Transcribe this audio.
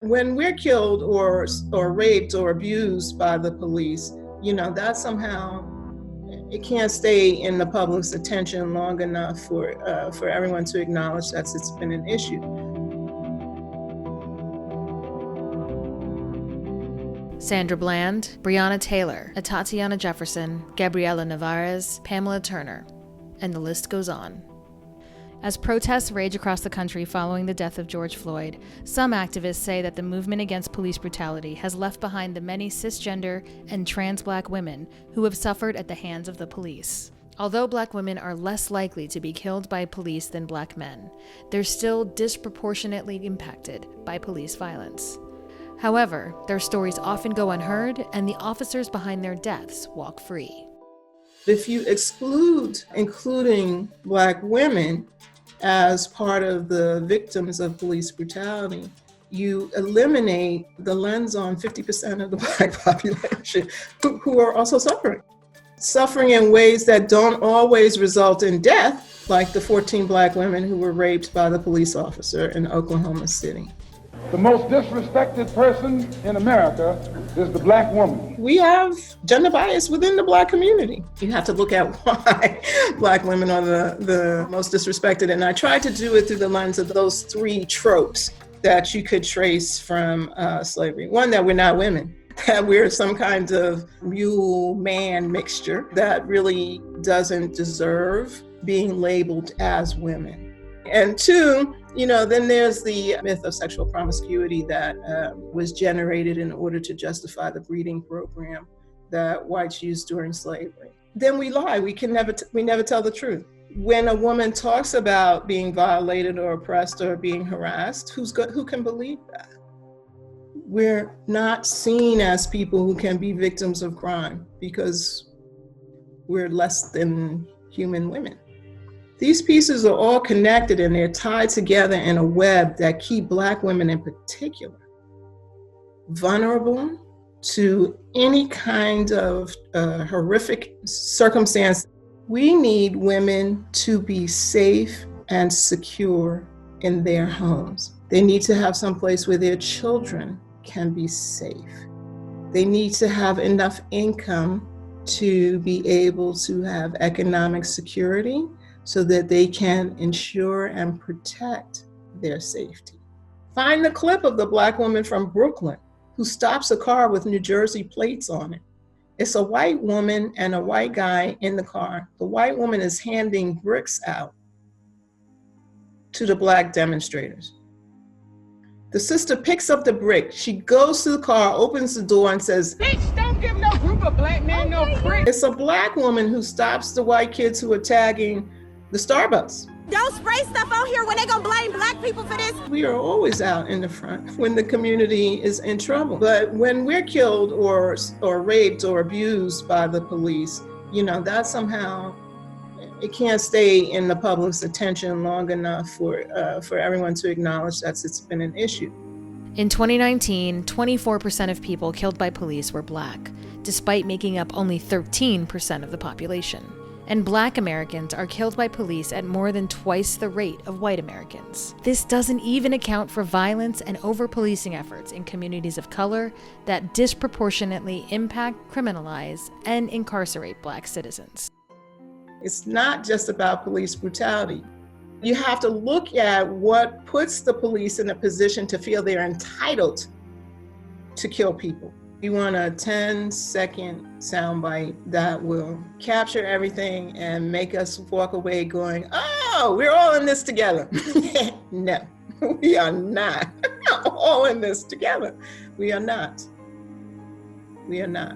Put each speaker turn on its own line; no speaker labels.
When we're killed or raped or abused by the police, that somehow it can't stay in the public's attention long enough for everyone to acknowledge that it's been an issue.
Sandra Bland, Breonna Taylor, Atatiana Jefferson, Gabriela Navarez, Pamela Turner, and the list goes on. As protests rage across the country following the death of George Floyd, some activists say that the movement against police brutality has left behind the many cisgender and trans Black women who have suffered at the hands of the police. Although Black women are less likely to be killed by police than Black men, they're still disproportionately impacted by police violence. However, their stories often go unheard, and the officers behind their deaths walk free.
If you exclude including Black women as part of the victims of police brutality, you eliminate the lens on 50% of the Black population who are also suffering. Suffering in ways that don't always result in death, like the 14 Black women who were raped by the police officer in Oklahoma City.
The most disrespected person in America is the Black woman.
We have gender bias within the Black community. You have to look at why Black women are the most disrespected. And I tried to do it through the lens of those three tropes that you could trace from slavery. One, that we're not women, that we're some kind of mule-man mixture that really doesn't deserve being labeled as women. And two, then there's the myth of sexual promiscuity that was generated in order to justify the breeding program that whites used during slavery. Then we lie. We never tell the truth. When a woman talks about being violated or oppressed or being harassed, who can believe that? We're not seen as people who can be victims of crime because we're less than human women. These pieces are all connected and they're tied together in a web that keep Black women in particular vulnerable to any kind of horrific circumstance. We need women to be safe and secure in their homes. They need to have some place where their children can be safe. They need to have enough income to be able to have economic security so that they can ensure and protect their safety. Find the clip of the Black woman from Brooklyn who stops a car with New Jersey plates on it. It's a white woman and a white guy in the car. The white woman is handing bricks out to the Black demonstrators. The sister picks up the brick. She goes to the car, opens the door and says, "Bitch, don't give no group of Black men no brick." It's a Black woman who stops the white kids who are tagging the Starbucks.
Don't spray stuff on here when they gonna blame Black people for this.
We are always out in the front when the community is in trouble. But when we're killed or raped or abused by the police, that somehow it can't stay in the public's attention long enough for everyone to acknowledge that it's been an issue.
In 2019, 24% of people killed by police were Black, despite making up only 13% of the population. And Black Americans are killed by police at more than twice the rate of white Americans. This doesn't even account for violence and over-policing efforts in communities of color that disproportionately impact, criminalize, and incarcerate Black citizens.
It's not just about police brutality. You have to look at what puts the police in a position to feel they're entitled to kill people. You want a 10-second soundbite that will capture everything and make us walk away going, "Oh, we're all in this together." No, we are not all in this together. We are not. We are not.